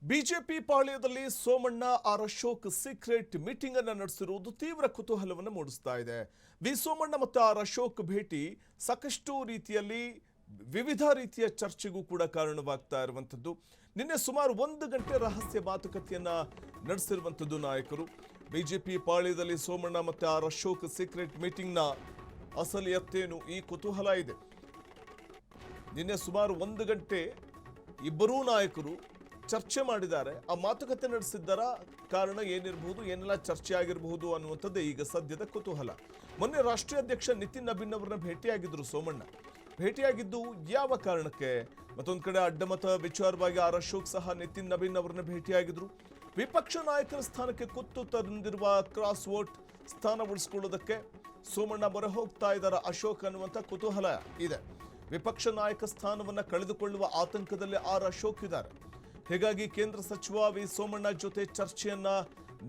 BJP ಪಾಳ್ಯದಲ್ಲಿ Somanna R Ashok secret meeting ಅನ್ನು ನಡೆಸಿರುವುದು ತೀವ್ರ ಕುತೂಹಲವನ್ನು ಮೂಡಿಸ್ತಾ ಇದೆ. ವಿ ಸೋಮಣ್ಣ ಮತ್ತು ಆರ್ ಅಶೋಕ್ ಭೇಟಿ ಸಾಕಷ್ಟು ರೀತಿಯಲ್ಲಿ ವಿವಿಧ ರೀತಿಯ ಚರ್ಚೆಗೂ ಕೂಡ ಕಾರಣವಾಗ್ತಾ ಇರುವಂತದ್ದು. ನಿನ್ನೆ ಸುಮಾರು 1 ಗಂಟೆ ರಹಸ್ಯ ಮಾತುಕತೆಯನ್ನ ನಡೆಸಿರುವಂತದ್ದು ನಾಯಕರು. ಬಿಜೆಪಿ ಪಾಳ್ಯದಲ್ಲಿ ಸೋಮಣ್ಣ ಮತ್ತು ಆರ್ ಅಶೋಕ್ ಸೀಕ್ರೆಟ್ ಮೀಟಿಂಗ್ನ ಅಸಲಿಯತ್ತೇನು ಈ ಕುತೂಹಲ ಇದೆ. ನಿನ್ನೆ ಸುಮಾರು 1 ಗಂಟೆ ಇಬ್ಬರೂ ನಾಯಕರು ಚರ್ಚೆ ಮಾಡಿದ್ದಾರೆ. ಆ ಮಾತುಕತೆ ನಡೆಸಿದ್ದರ ಕಾರಣ ಏನಿರಬಹುದು, ಏನೆಲ್ಲ ಚರ್ಚೆ ಆಗಿರಬಹುದು ಅನ್ನುವಂಥದ್ದೇ ಈಗ ಸದ್ಯದ ಕುತೂಹಲ. ಮೊನ್ನೆ ರಾಷ್ಟ್ರೀಯ ಅಧ್ಯಕ್ಷ ನಿತಿನ್ ನಬೀನ್ ಅವರನ್ನ ಭೇಟಿಯಾಗಿದ್ರು ಸೋಮಣ್ಣ. ಭೇಟಿಯಾಗಿದ್ದು ಯಾವ ಕಾರಣಕ್ಕೆ? ಮತ್ತೊಂದು ಕಡೆ ಅಡ್ಡಮತ ವಿಚಾರವಾಗಿ ಆರ್ ಅಶೋಕ್ ಸಹ ನಿತಿನ್ ನಬೀನ್ ಅವರನ್ನ ಭೇಟಿಯಾಗಿದ್ರು. ವಿಪಕ್ಷ ನಾಯಕರ ಸ್ಥಾನಕ್ಕೆ ಕುತ್ತು ತಂದಿರುವ ಕ್ರಾಸ್ ವೋಟ್ ಸ್ಥಾನ ಉಳಿಸಿಕೊಳ್ಳೋದಕ್ಕೆ ಸೋಮಣ್ಣ ಮೊರೆ ಹೋಗ್ತಾ ಇದ್ದಾರೆ ಅಶೋಕ್ ಅನ್ನುವಂಥ ಕುತೂಹಲ ಇದೆ. ವಿಪಕ್ಷ ನಾಯಕ ಸ್ಥಾನವನ್ನ ಕಳೆದುಕೊಳ್ಳುವ ಆತಂಕದಲ್ಲಿ ಆರ್ ಅಶೋಕ್ ಇದ್ದಾರೆ. ಹೀಗಾಗಿ ಕೇಂದ್ರ ಸಚಿವ ವಿ ಸೋಮಣ್ಣ ಜೊತೆ ಚರ್ಚೆಯನ್ನ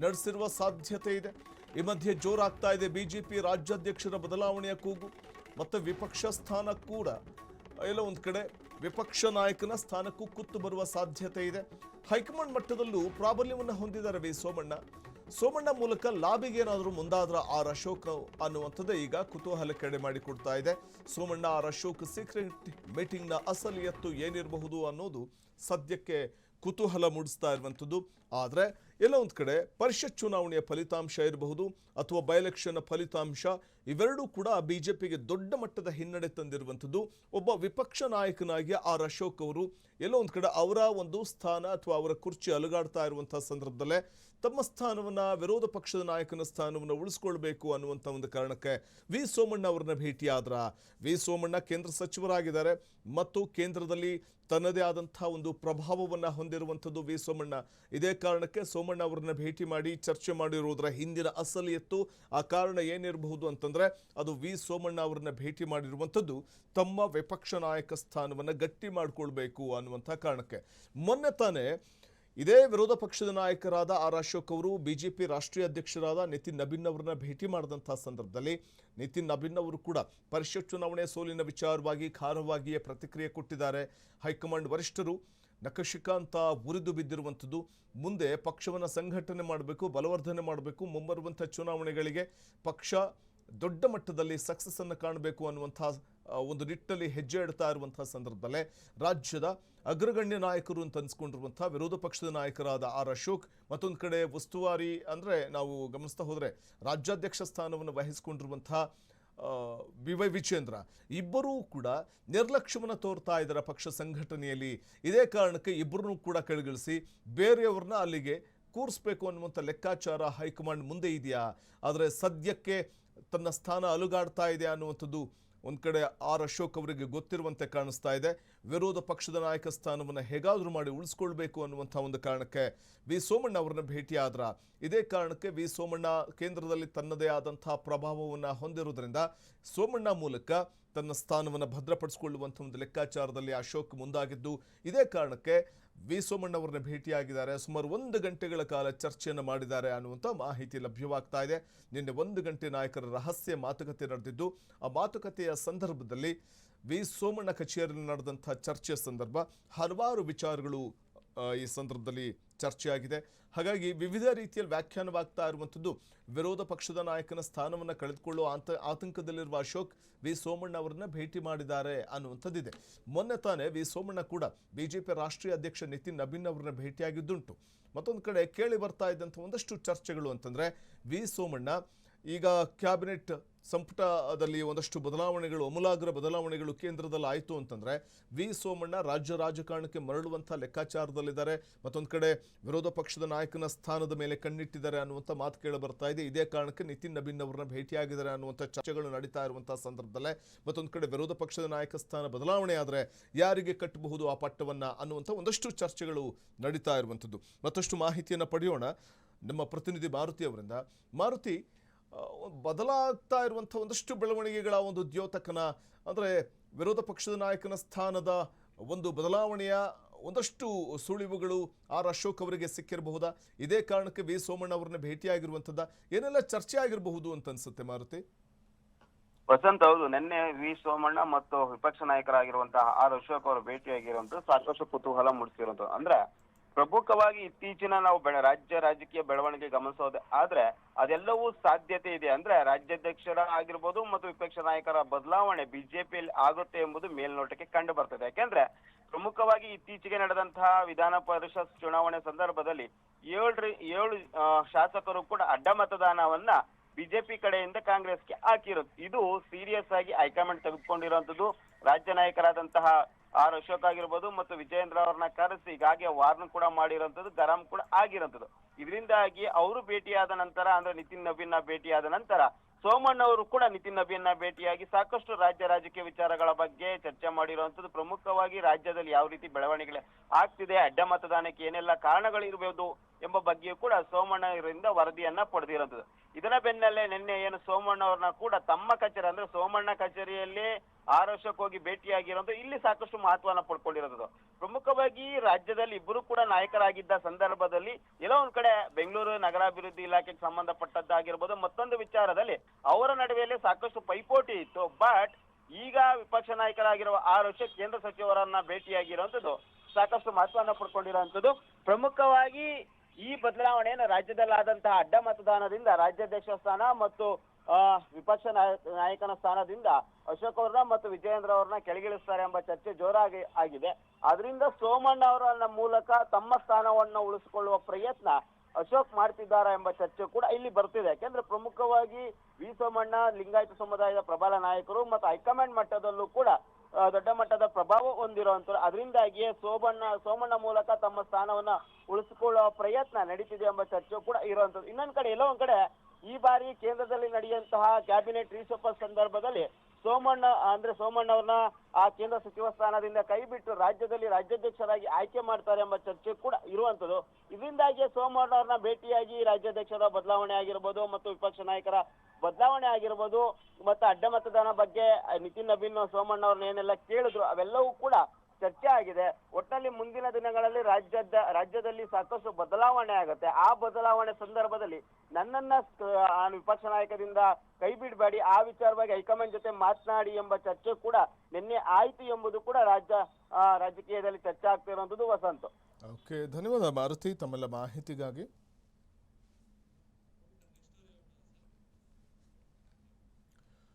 ನಡೆಸಿರುವ ಸಾಧ್ಯತೆ ಇದೆ. ಈ ಮಧ್ಯೆ ಜೋರಾಗ್ತಾ ಇದೆ ಬಿಜೆಪಿ ರಾಜ್ಯಾಧ್ಯಕ್ಷರ ಬದಲಾವಣೆಯ ಕೂಗು. ಮತ್ತೆ ವಿಪಕ್ಷ ಸ್ಥಾನ ಕೂಡ ಎಲ್ಲ ಒಂದು ಕಡೆ ವಿಪಕ್ಷ ನಾಯಕನ ಸ್ಥಾನಕ್ಕೂ ಕುತ್ತು ಬರುವ ಸಾಧ್ಯತೆ ಇದೆ. ಹೈಕಮಾಂಡ್ ಮಟ್ಟದಲ್ಲೂ ಪ್ರಾಬಲ್ಯವನ್ನು ಹೊಂದಿದ್ದಾರೆ ವಿ ಸೋಮಣ್ಣ. ಸೋಮಣ್ಣ ಮೂಲಕ ಲಾಬಿಗೆ ಏನಾದರೂ ಮುಂದಾದ್ರ ಆರ್ ಅಶೋಕ್ ಅನ್ನುವಂಥದ್ದೇ ಈಗ ಕುತೂಹಲ ಕೆಡೆ ಮಾಡಿಕೊಡ್ತಾ ಇದೆ. ಸೋಮಣ್ಣ ಆರ್ ಅಶೋಕ್ ಸೀಕ್ರೆಟ್ ಮೀಟಿಂಗ್ನ ಅಸಲಿಯತ್ತು ಏನಿರಬಹುದು ಅನ್ನೋದು ಸದ್ಯಕ್ಕೆ ಕುತೂಹಲ ಮೂಡಿಸ್ತಾ ಇರುವಂಥದ್ದು. ಆದರೆ ಎಲ್ಲ ಒಂದು ಕಡೆ ಪರಿಷತ್ ಚುನಾವಣೆಯ ಫಲಿತಾಂಶ ಇರಬಹುದು ಅಥವಾ ಬೈ ಎಲೆಕ್ಷನ್ ಫಲಿತಾಂಶ, ಇವೆರಡೂ ಕೂಡ ಬಿಜೆಪಿಗೆ ದೊಡ್ಡ ಮಟ್ಟದ ಹಿನ್ನಡೆ ತಂದಿರುವಂಥದ್ದು. ಒಬ್ಬ ವಿಪಕ್ಷ ನಾಯಕನಾಗಿ ಆರ್ ಅಶೋಕ್ ಅವರು ಎಲ್ಲೋ ಒಂದು ಕಡೆ ಅವರ ಒಂದು ಸ್ಥಾನ ಅಥವಾ ಅವರ ಕುರ್ಚಿ ಅಲುಗಾಡ್ತಾ ಇರುವಂತಹ ಸಂದರ್ಭದಲ್ಲೇ ತಮ್ಮ ಸ್ಥಾನವನ್ನ, ವಿರೋಧ ಪಕ್ಷದ ನಾಯಕನ ಸ್ಥಾನವನ್ನು ಉಳಿಸ್ಕೊಳ್ಬೇಕು ಅನ್ನುವಂಥ ಒಂದು ಕಾರಣಕ್ಕೆ ವಿ ಸೋಮಣ್ಣ ಅವರನ್ನ ಭೇಟಿಯಾದ್ರ. ವಿ ಸೋಮಣ್ಣ ಕೇಂದ್ರ ಸಚಿವರಾಗಿದ್ದಾರೆ ಮತ್ತು ಕೇಂದ್ರದಲ್ಲಿ ತನ್ನದೇ ಆದಂತಹ ಒಂದು ಪ್ರಭಾವವನ್ನು ಹೊಂದಿರುವಂಥದ್ದು ವಿ ಸೋಮಣ್ಣ. ಇದೇ ಕಾರಣಕ್ಕೆ ಸೋಮಣ್ಣ ಅವರನ್ನ ಭೇಟಿ ಮಾಡಿ ಚರ್ಚೆ ಮಾಡಿರುವುದರ ಹಿಂದಿನ ಅಸಲಿಯತ್ತು, ಆ ಕಾರಣ ಏನಿರಬಹುದು ಅಂತಂದ್ರೆ ಅದು ವಿ ಸೋಮಣ್ಣ ಅವರನ್ನ ಭೇಟಿ ಮಾಡಿರುವಂಥದ್ದು ತಮ್ಮ ವಿಪಕ್ಷ ನಾಯಕ ಸ್ಥಾನವನ್ನು ಗಟ್ಟಿ ಮಾಡಿಕೊಳ್ಬೇಕು ಅನ್ನುವಂಥ ಕಾರಣಕ್ಕೆ. ಮೊನ್ನೆ ತಾನೇ ಇದೇ ವಿರೋಧ ಪಕ್ಷದ ನಾಯಕರಾದ ಆರ್ ಅಶೋಕ್ ಅವರು ಬಿಜೆಪಿ ರಾಷ್ಟ್ರೀಯ ಅಧ್ಯಕ್ಷರಾದ ನಿತಿನ್ ನಬೀನ್ ಅವರನ್ನ ಭೇಟಿ ಮಾಡಿದಂತಹ ಸಂದರ್ಭದಲ್ಲಿ ನಿತಿನ್ ನಬೀನ್ ಅವರು ಕೂಡ ಪರಿಷತ್ ಚುನಾವಣೆ ಸೋಲಿನ ವಿಚಾರವಾಗಿ ಖಾರವಾಗಿಯೇ ಪ್ರತಿಕ್ರಿಯೆ ಕೊಟ್ಟಿದ್ದಾರೆ. ಹೈಕಮಾಂಡ್ ವರಿಷ್ಠರು ನಖಶಿಖಾಂತ ಉರಿದು ಬಿದ್ದಿರುವಂಥದ್ದು. ಮುಂದೆ ಪಕ್ಷವನ್ನು ಸಂಘಟನೆ ಮಾಡಬೇಕು, ಬಲವರ್ಧನೆ ಮಾಡಬೇಕು, ಮುಂಬರುವಂಥ ಚುನಾವಣೆಗಳಿಗೆ ಪಕ್ಷ ದೊಡ್ಡ ಮಟ್ಟದಲ್ಲಿ ಸಕ್ಸಸ್ ಅನ್ನು ಕಾಣಬೇಕು ಅನ್ನುವಂಥ ಒಂದು ನಿಟ್ಟಲ್ಲಿ ಹೆಜ್ಜೆ ಇಡ್ತಾ ಇರುವಂತಹ ಸಂದರ್ಭದಲ್ಲೇ ರಾಜ್ಯದ ಅಗ್ರಗಣ್ಯ ನಾಯಕರು ಅಂತ ಅನ್ಸ್ಕೊಂಡಿರುವಂತಹ ವಿರೋಧ ಪಕ್ಷದ ನಾಯಕರಾದ ಆರ್ ಅಶೋಕ್, ಮತ್ತೊಂದು ಕಡೆ ಉಸ್ತುವಾರಿ ಅಂದರೆ ನಾವು ಗಮನಿಸ್ತಾ ಹೋದರೆ ರಾಜ್ಯಾಧ್ಯಕ್ಷ ಸ್ಥಾನವನ್ನು ವಹಿಸಿಕೊಂಡಿರುವಂತಹ ಬಿ ವೈ ವಿಜೇಂದ್ರ, ಇಬ್ಬರೂ ಕೂಡ ನಿರ್ಲಕ್ಷ್ಯವನ್ನು ತೋರ್ತಾ ಇದ್ದಾರೆ ಪಕ್ಷ ಸಂಘಟನೆಯಲ್ಲಿ. ಇದೇ ಕಾರಣಕ್ಕೆ ಇಬ್ಬರನ್ನೂ ಕೂಡ ಕೆಳಗಿಳಿಸಿ ಬೇರೆಯವ್ರನ್ನ ಅಲ್ಲಿಗೆ ಕೂರಿಸ್ಬೇಕು ಅನ್ನುವಂಥ ಲೆಕ್ಕಾಚಾರ ಹೈಕಮಾಂಡ್ ಮುಂದೆ ಇದೆಯಾ? ಆದರೆ ಸದ್ಯಕ್ಕೆ ತನ್ನ ಸ್ಥಾನ ಅಲುಗಾಡ್ತಾ ಇದೆ ಅನ್ನುವಂಥದ್ದು ಒಂದು ಕಡೆ ಆರ್ ಅಶೋಕ್ ಅವರಿಗೆ ಗೊತ್ತಿರುವಂತೆ ಕಾಣಿಸ್ತಾ ಇದೆ. ವಿರೋಧ ಪಕ್ಷದ ನಾಯಕ ಸ್ಥಾನವನ್ನು ಹೇಗಾದರೂ ಮಾಡಿ ಉಳಿಸ್ಕೊಳ್ಬೇಕು ಅನ್ನುವಂಥ ಒಂದು ಕಾರಣಕ್ಕೆ ವಿ ಸೋಮಣ್ಣ ಅವರನ್ನ ಭೇಟಿಯಾದ್ರ. ಇದೇ ಕಾರಣಕ್ಕೆ ವಿ ಸೋಮಣ್ಣ ಕೇಂದ್ರದಲ್ಲಿ ತನ್ನದೇ ಆದಂತಹ ಪ್ರಭಾವವನ್ನು ಹೊಂದಿರುವುದರಿಂದ ಸೋಮಣ್ಣ ಮೂಲಕ ತನ್ನ ಸ್ಥಾನವನ್ನು ಭದ್ರಪಡಿಸಿಕೊಳ್ಳುವಂಥ ಒಂದು ಲೆಕ್ಕಾಚಾರದಲ್ಲಿ ಅಶೋಕ್ ಮುಂದಾಗಿದ್ದು, ಇದೇ ಕಾರಣಕ್ಕೆ ವಿ ಸೋಮಣ್ಣ ಅವರನ್ನ ಭೇಟಿಯಾಗಿದ್ದಾರೆ. ಸುಮಾರು 1 ಗಂಟೆಗಳ ಕಾಲ ಚರ್ಚೆಯನ್ನು ಮಾಡಿದ್ದಾರೆ ಅನ್ನುವಂಥ ಮಾಹಿತಿ ಲಭ್ಯವಾಗ್ತಾ ಇದೆ. ನಿನ್ನೆ 1 ಗಂಟೆ ನಾಯಕರ ರಹಸ್ಯ ಮಾತುಕತೆ ನಡೆದಿದ್ದು, ಆ ಮಾತುಕತೆಯ ಸಂದರ್ಭದಲ್ಲಿ ವಿ ಸೋಮಣ್ಣ ಕಚೇರಿಯಲ್ಲಿ ನಡೆದಂಥ ಚರ್ಚೆಯ ಸಂದರ್ಭ ಹಲವಾರು ವಿಚಾರಗಳು ಈ ಸಂದರ್ಭದಲ್ಲಿ ಚರ್ಚೆಯಾಗಿದೆ. ಹಾಗಾಗಿ ವಿವಿಧ ರೀತಿಯಲ್ಲಿ ವ್ಯಾಖ್ಯಾನವಾಗ್ತಾ ಇರುವಂಥದ್ದು ವಿರೋಧ ಪಕ್ಷದ ನಾಯಕನ ಸ್ಥಾನವನ್ನು ಕಳೆದುಕೊಳ್ಳುವ ಆತಂಕದಲ್ಲಿರುವ ಅಶೋಕ್ ವಿ ಸೋಮಣ್ಣ ಅವರನ್ನ ಭೇಟಿ ಮಾಡಿದ್ದಾರೆ ಅನ್ನುವಂಥದ್ದಿದೆ. ಮೊನ್ನೆ ತಾನೇ ವಿ ಸೋಮಣ್ಣ ಕೂಡ ಬಿಜೆಪಿ ರಾಷ್ಟ್ರೀಯ ಅಧ್ಯಕ್ಷ ನಿತಿನ್ ನಬೀನ್ ಅವರನ್ನ ಭೇಟಿಯಾಗಿದ್ದುಂಟು. ಮತ್ತೊಂದು ಕಡೆ ಕೇಳಿ ಬರ್ತಾ ಇದ್ದಂಥ ಒಂದಷ್ಟು ಚರ್ಚೆಗಳು ಅಂತಂದರೆ ವಿ ಸೋಮಣ್ಣ ಈಗ ಕ್ಯಾಬಿನೆಟ್ ಸಂಪುಟದಲ್ಲಿ ಒಂದಷ್ಟು ಬದಲಾವಣೆಗಳು, ಅಮೂಲಾಗ್ರ ಬದಲಾವಣೆಗಳು ಕೇಂದ್ರದಲ್ಲಿ ಆಯಿತು ಅಂತಂದರೆ ವಿ ಸೋಮಣ್ಣ ರಾಜ್ಯ ರಾಜಕಾರಣಕ್ಕೆ ಮರಳುವಂಥ ಲೆಕ್ಕಾಚಾರದಲ್ಲಿದ್ದಾರೆ. ಮತ್ತೊಂದು ಕಡೆ ವಿರೋಧ ಪಕ್ಷದ ನಾಯಕನ ಸ್ಥಾನದ ಮೇಲೆ ಕಣ್ಣಿಟ್ಟಿದ್ದಾರೆ ಅನ್ನುವಂಥ ಮಾತು ಕೇಳಿ ಬರ್ತಾ ಇದೆ. ಇದೇ ಕಾರಣಕ್ಕೆ ನಿತಿನ್ ನಬೀನ್ ಅವರನ್ನ ಭೇಟಿಯಾಗಿದ್ದಾರೆ ಅನ್ನುವಂಥ ಚರ್ಚೆಗಳು ನಡೀತಾ ಇರುವಂಥ ಸಂದರ್ಭದಲ್ಲೇ ಮತ್ತೊಂದು ಕಡೆ ವಿರೋಧ ಪಕ್ಷದ ನಾಯಕ ಸ್ಥಾನ ಬದಲಾವಣೆ ಆದರೆ ಯಾರಿಗೆ ಕಟ್ಟಬಹುದು ಆ ಪಟ್ಟವನ್ನು ಅನ್ನುವಂಥ ಒಂದಷ್ಟು ಚರ್ಚೆಗಳು ನಡೀತಾ ಇರುವಂಥದ್ದು. ಮತ್ತಷ್ಟು ಮಾಹಿತಿಯನ್ನು ಪಡೆಯೋಣ ನಮ್ಮ ಪ್ರತಿನಿಧಿ ಮಾರುತಿ ಅವರಿಂದ. ಮಾರುತಿ, ಬದಲಾಗ್ತಾ ಇರುವಂಥ ಒಂದಷ್ಟು ಬೆಳವಣಿಗೆಗಳ ಒಂದು ದ್ಯೋತಕನ ಅಂದರೆ ವಿರೋಧ ಪಕ್ಷದ ನಾಯಕನ ಸ್ಥಾನದ ಒಂದು ಬದಲಾವಣೆಯ ಒಂದಷ್ಟು ಸುಳಿವುಗಳು ಆರ್ ಅಶೋಕ್ ಅವರಿಗೆ ಸಿಕ್ಕಿರಬಹುದಾ? ಇದೇ ಕಾರಣಕ್ಕೆ ವಿ ಸೋಮಣ್ಣ ಅವರನ್ನ ಭೇಟಿಯಾಗಿರುವಂಥದ್ದು ಏನೆಲ್ಲ ಚರ್ಚೆ ಆಗಿರಬಹುದು ಅಂತ ಅನ್ಸುತ್ತೆ ಮಾರುತಿ? ವಸಂತ್, ಹೌದು. ನಿನ್ನೆ ವಿ ಸೋಮಣ್ಣ ಮತ್ತು ವಿಪಕ್ಷ ನಾಯಕರಾಗಿರುವಂತಹ ಆರ್ ಅಶೋಕ್ ಅವರು ಭೇಟಿಯಾಗಿರುವಂತದ್ದು ಸಾಕಷ್ಟು ಕುತೂಹಲ ಮೂಡಿಸಿರುವಂತದ್ದು. ಅಂದ್ರೆ ಪ್ರಮುಖವಾಗಿ ಇತ್ತೀಚಿನ ನಾವು ರಾಜ್ಯ ರಾಜಕೀಯ ಬೆಳವಣಿಗೆ ಗಮನಿಸೋದು ಆದ್ರೆ ಅದೆಲ್ಲವೂ ಸಾಧ್ಯತೆ ಇದೆ. ಅಂದ್ರೆ ರಾಜ್ಯಾಧ್ಯಕ್ಷರ ಆಗಿರ್ಬೋದು ಮತ್ತು ವಿಪಕ್ಷ ನಾಯಕರ ಬದಲಾವಣೆ ಬಿಜೆಪಿಯಲ್ಲಿ ಆಗುತ್ತೆ ಎಂಬುದು ಮೇಲ್ನೋಟಕ್ಕೆ ಕಂಡು ಬರ್ತದೆ. ಯಾಕೆಂದ್ರೆ ಪ್ರಮುಖವಾಗಿ ಇತ್ತೀಚೆಗೆ ನಡೆದಂತಹ ವಿಧಾನ ಪರಿಷತ್ ಚುನಾವಣೆ ಸಂದರ್ಭದಲ್ಲಿ ಏಳು ಶಾಸಕರು ಕೂಡ ಅಡ್ಡ ಮತದಾನವನ್ನ ಬಿಜೆಪಿ ಕಡೆಯಿಂದ ಕಾಂಗ್ರೆಸ್ಗೆ ಹಾಕಿರೋದು. ಇದು ಸೀರಿಯಸ್ ಆಗಿ ಹೈಕಮಾಂಡ್ ತೆಗೆದುಕೊಂಡಿರುವಂತದ್ದು. ರಾಜ್ಯ ನಾಯಕರಾದಂತಹ ಆರ್ ಅಶೋಕ್ ಆಗಿರ್ಬೋದು ಮತ್ತು ವಿಜಯೇಂದ್ರ ಅವ್ರನ್ನ ಕರೆಸಿ ಈಗಾಗಿ ವಾರ್ನ್ ಕೂಡ ಮಾಡಿರೋಂಥದ್ದು, ಗರಂ ಕೂಡ ಆಗಿರೋಂಥದ್ದು. ಇದರಿಂದಾಗಿ ಅವರು ಭೇಟಿಯಾದ ನಂತರ ಅಂದ್ರೆ ನಿತಿನ್ ನಬೀನ್ ಭೇಟಿಯಾದ ನಂತರ ಸೋಮಣ್ಣ ಅವರು ಕೂಡ ನಿತಿನ್ ನಬೀನ್ ಭೇಟಿಯಾಗಿ ಸಾಕಷ್ಟು ರಾಜ್ಯ ರಾಜಕೀಯ ವಿಚಾರಗಳ ಬಗ್ಗೆ ಚರ್ಚೆ ಮಾಡಿರುವಂತದ್ದು. ಪ್ರಮುಖವಾಗಿ ರಾಜ್ಯದಲ್ಲಿ ಯಾವ ರೀತಿ ಬೆಳವಣಿಗೆ ಆಗ್ತಿದೆ, ಅಡ್ಡ ಮತದಾನಕ್ಕೆ ಏನೆಲ್ಲ ಕಾರಣಗಳಿರಬಹುದು ಎಂಬ ಬಗ್ಗೆಯೂ ಕೂಡ ಸೋಮಣ್ಣ ಅವರಿಂದ ವರದಿಯನ್ನ ಪಡೆದಿರೋದು. ಇದರ ಬೆನ್ನಲ್ಲೇ ನಿನ್ನೆ ಏನು ಸೋಮಣ್ಣ ಅವ್ರನ್ನ ಕೂಡ ತಮ್ಮ ಕಚೇರಿ ಅಂದ್ರೆ ಸೋಮಣ್ಣ ಕಚೇರಿಯಲ್ಲಿ ಆರ್ ಅಶೋಕ್ ಹೋಗಿ ಭೇಟಿಯಾಗಿರೋದು ಇಲ್ಲಿ ಸಾಕಷ್ಟು ಮಹತ್ವನ ಪಡ್ಕೊಂಡಿರೋದು. ಪ್ರಮುಖವಾಗಿ ರಾಜ್ಯದಲ್ಲಿ ಇಬ್ಬರು ಕೂಡ ನಾಯಕರಾಗಿದ್ದ ಸಂದರ್ಭದಲ್ಲಿ ಎಲ್ಲೋ ಒಂದ್ ಕಡೆ ಬೆಂಗಳೂರು ನಗರಾಭಿವೃದ್ಧಿ ಇಲಾಖೆಗೆ ಸಂಬಂಧಪಟ್ಟದ್ದಾಗಿರ್ಬೋದು ಮತ್ತೊಂದು ವಿಚಾರದಲ್ಲಿ ಅವರ ನಡುವೆಯಲ್ಲಿ ಸಾಕಷ್ಟು ಪೈಪೋಟಿ ಇತ್ತು. ಬಟ್ ಈಗ ವಿಪಕ್ಷ ನಾಯಕರಾಗಿರುವ ಆರ್ ಅಶೋಕ್ ಕೇಂದ್ರ ಸಚಿವರನ್ನ ಭೇಟಿಯಾಗಿರುವಂತದ್ದು ಸಾಕಷ್ಟು ಮಹತ್ವನ ಪಡ್ಕೊಂಡಿರುವಂತದ್ದು. ಪ್ರಮುಖವಾಗಿ ಈ ಬದಲಾವಣೆಯನ್ನು ರಾಜ್ಯದಲ್ಲಾದಂತಹ ಅಡ್ಡ ಮತದಾನದಿಂದ ರಾಜ್ಯಾಧ್ಯಕ್ಷ ಸ್ಥಾನ ಮತ್ತು ವಿಪಕ್ಷ ನಾಯಕನ ಸ್ಥಾನದಿಂದ ಅಶೋಕ್ ಅವ್ರನ್ನ ಮತ್ತು ವಿಜಯೇಂದ್ರ ಅವ್ರನ್ನ ಕೆಳಗಿಳಿಸ್ತಾರೆ ಎಂಬ ಚರ್ಚೆ ಜೋರಾಗಿ ಆಗಿದೆ. ಅದರಿಂದ ಸೋಮಣ್ಣ ಅವರ ಮೂಲಕ ತಮ್ಮ ಸ್ಥಾನವನ್ನ ಉಳಿಸಿಕೊಳ್ಳುವ ಪ್ರಯತ್ನ ಅಶೋಕ್ ಮಾಡ್ತಿದ್ದಾರಾ ಎಂಬ ಚರ್ಚೆ ಕೂಡ ಇಲ್ಲಿ ಬರ್ತಿದೆ. ಯಾಕೆಂದ್ರೆ ಪ್ರಮುಖವಾಗಿ ವಿ ಸೋಮಣ್ಣ ಲಿಂಗಾಯತ ಸಮುದಾಯದ ಪ್ರಬಲ ನಾಯಕರು ಮತ್ತು ಹೈಕಮಾಂಡ್ ಮಟ್ಟದಲ್ಲೂ ಕೂಡ ದೊಡ್ಡ ಮಟ್ಟದ ಪ್ರಭಾವ ಹೊಂದಿರುವಂತರು. ಅದರಿಂದಾಗಿಯೇ ಸೋಮಣ್ಣ ಮೂಲಕ ತಮ್ಮ ಸ್ಥಾನವನ್ನ ಉಳಿಸಿಕೊಳ್ಳುವ ಪ್ರಯತ್ನ ನಡೀತಿದೆ ಎಂಬ ಚರ್ಚೆ ಕೂಡ ಇರುವಂತದ್ದು. ಇನ್ನೊಂದ್ ಕಡೆ ಎಲ್ಲೋ ಒಂದ್ ಕಡೆ ಈ ಬಾರಿ ಕೇಂದ್ರದಲ್ಲಿ ನಡೆಯುವಂತಹ ಕ್ಯಾಬಿನೆಟ್ ರೀಶಫಲ್ ಸಂದರ್ಭದಲ್ಲಿ ಸೋಮಣ್ಣ ಅವ್ರನ್ನ ಆ ಕೇಂದ್ರ ಸಚಿವ ಸ್ಥಾನದಿಂದ ಕೈ ಬಿಟ್ಟು ರಾಜ್ಯದಲ್ಲಿ ರಾಜ್ಯಾಧ್ಯಕ್ಷರಾಗಿ ಆಯ್ಕೆ ಮಾಡ್ತಾರೆ ಎಂಬ ಚರ್ಚೆ ಕೂಡ ಇರುವಂತದ್ದು. ಇದರಿಂದಾಗಿ ಸೋಮಣ್ಣ ಅವ್ರನ್ನ ಭೇಟಿಯಾಗಿ ರಾಜ್ಯಾಧ್ಯಕ್ಷರ ಬದಲಾವಣೆ ಆಗಿರ್ಬೋದು ಮತ್ತು ವಿಪಕ್ಷ ನಾಯಕರ ಬದಲಾವಣೆ ಆಗಿರ್ಬೋದು ಮತ್ತು ಅಡ್ಡ ಮತದಾನ ಬಗ್ಗೆ ನಿತಿನ್ ನಬೀನ್ ಸೋಮಣ್ಣ ಅವ್ರನ್ನ ಏನೆಲ್ಲ ಕೇಳಿದ್ರು ಅವೆಲ್ಲವೂ ಕೂಡ ಚರ್ಚೆ ಆಗಿದೆ. ಒಟ್ಟಿನಲ್ಲಿ ಮುಂದಿನ ದಿನಗಳಲ್ಲಿ ರಾಜ್ಯದಲ್ಲಿ ಸಾಕಷ್ಟು ಬದಲಾವಣೆ ಆಗುತ್ತೆ. ಆ ಬದಲಾವಣೆ ಸಂದರ್ಭದಲ್ಲಿ ನನ್ನನ್ನ ವಿಪಕ್ಷ ನಾಯಕದಿಂದ ಕೈ ಬಿಡಬೇಡಿ, ಆ ವಿಚಾರವಾಗಿ ಹೈಕಮಾಂಡ್ ಜೊತೆ ಮಾತನಾಡಿ ಎಂಬ ಚರ್ಚೆ ಕೂಡ ನಿನ್ನೆ ಆಯ್ತು ಎಂಬುದು ಕೂಡ ರಾಜಕೀಯದಲ್ಲಿ ಚರ್ಚೆ ಆಗ್ತಿರುವಂತದ್ದು. ವಸಂತ್. ಓಕೆ, ಧನ್ಯವಾದ ಮಾರುತಿ ತಮ್ಮೆಲ್ಲ ಮಾಹಿತಿಗಾಗಿ.